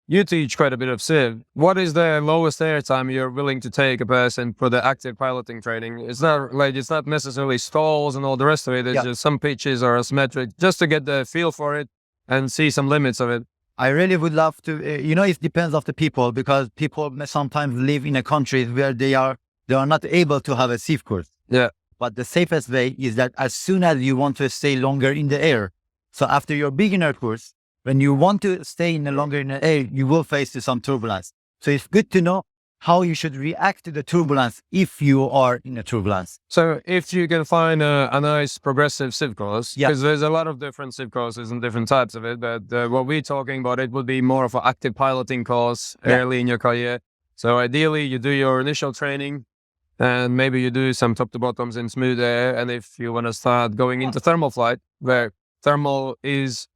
you teach quite a bit of SIV. What is the lowest air time you're willing to take a person for the active piloting training? It's not necessarily stalls and all the rest of it. It's just some pitches or asymmetric, just to get the feel for it and see some limits of it. I really would love to, it depends of the people, because people may sometimes live in a country where they are not able to have a SIV course. Yeah. But the safest way is that as soon as you want to stay longer in the air, so after your beginner course, when you want to stay longer in the air, you will face some turbulence. So it's good to know how you should react to the turbulence if you are in a turbulence. So if you can find a nice progressive SIV course, because there's a lot of different SIV courses and different types of it, but what we're talking about, it would be more of an active piloting course early in your career. So ideally you do your initial training and maybe you do some top to bottoms in smooth air. And if you want to start going into thermal flight, where thermal is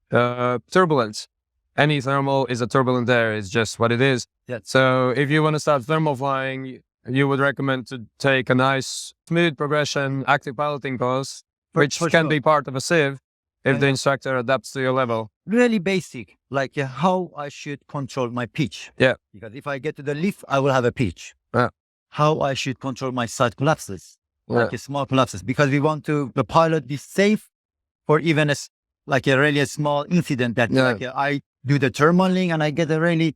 turbulence. Any thermal is a turbulent air. It's just what it is. Yeah. So if you want to start thermal flying, you would recommend to take a nice smooth progression active piloting course, which can be part of a SIV if the instructor adapts to your level. Really basic, like how I should control my pitch. Yeah. Because if I get to the lift, I will have a pitch. Yeah. How I should control my side collapses, like small collapses, because we want the pilot be safe for even a really small incident that I do the thermaling and I get a really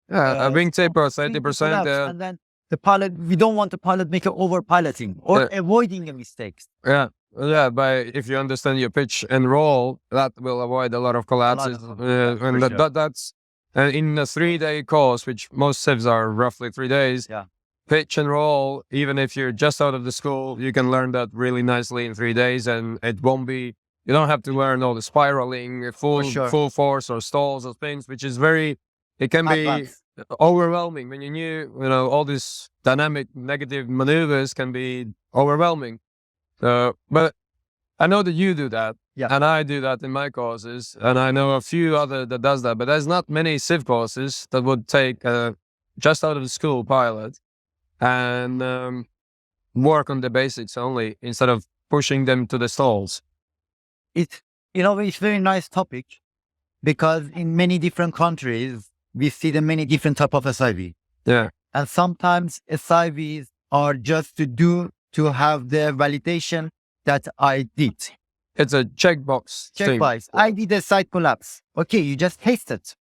a wing taper 30%. And then the pilot, we don't want the pilot make over piloting or avoiding mistakes. Yeah, but if you understand your pitch and roll, that will avoid a lot of collapses. And that's in a 3-day course, which most SIVs are roughly 3 days. Yeah. Pitch and roll, even if you're just out of the school, you can learn that really nicely in 3 days, and it won't be. You don't have to learn all the spiraling, full force or stalls or things, which is it can be overwhelming when all these dynamic negative maneuvers can be overwhelming. So, but I know that you do that, and I do that in my courses, and I know a few other that does that, but there's not many SIV courses that would take just out of the school pilot and work on the basics only instead of pushing them to the stalls. It's very nice topic, because in many different countries, we see the many different type of SIV. Yeah. And sometimes SIVs are just to have the validation that I did. It's a checkbox thing. I did a side collapse. Okay, you just taste it.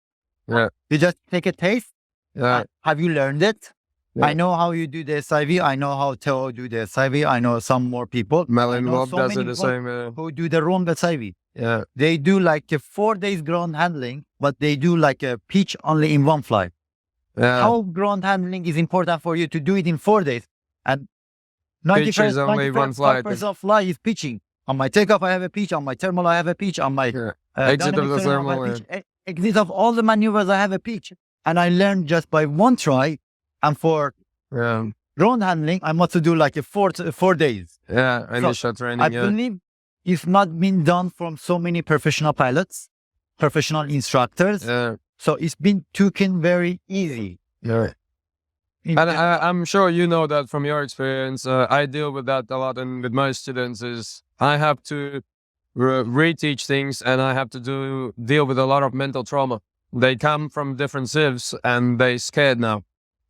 Yeah. You just take a taste. Yeah. Have you learned it? Yeah. I know how you do the SIV. I know how Theo do the SIV. I know some more people. Melon Bob does it the same. Who do the wrong SIV. Yeah. They do like 4 days ground handling, but they do like a pitch only in one flight. Yeah. How ground handling is important for you to do it in 4 days? And 95% of flight is pitching. On my takeoff, I have a pitch. On my thermal, I have a pitch. On my exit of the thermal. Exit of all the maneuvers, I have a pitch. And I learned just by one try. And for ground handling, I must do like 4 days. Yeah, initial training. I believe it's not been done from so many professional pilots, professional instructors. Yeah. So it's been taken very easy. Yeah. And I'm sure you know that from your experience. I deal with that a lot, and with my students is I have to reteach things, and I have to deal with a lot of mental trauma. They come from different SIVs and they're scared now.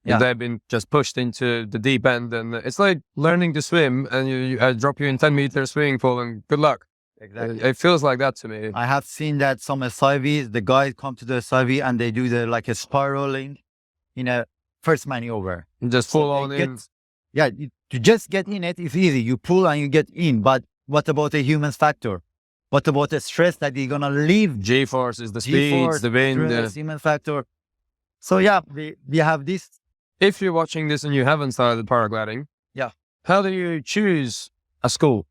Yeah. They've been just pushed into the deep end, and it's like learning to swim, and I drop you in 10-meter swimming pool, and good luck. Exactly. It feels like that to me. I have seen that some SIVs, the guys come to the SIV and they do a spiraling in a first maneuver. Just full on in. Yeah, to just get in it's easy. You pull and you get in. But what about the human factor? What about the stress that you're gonna leave? G-force is the speeds, the wind, human factor. So yeah, we have this. If you're watching this and you haven't started paragliding, yeah, how do you choose a school?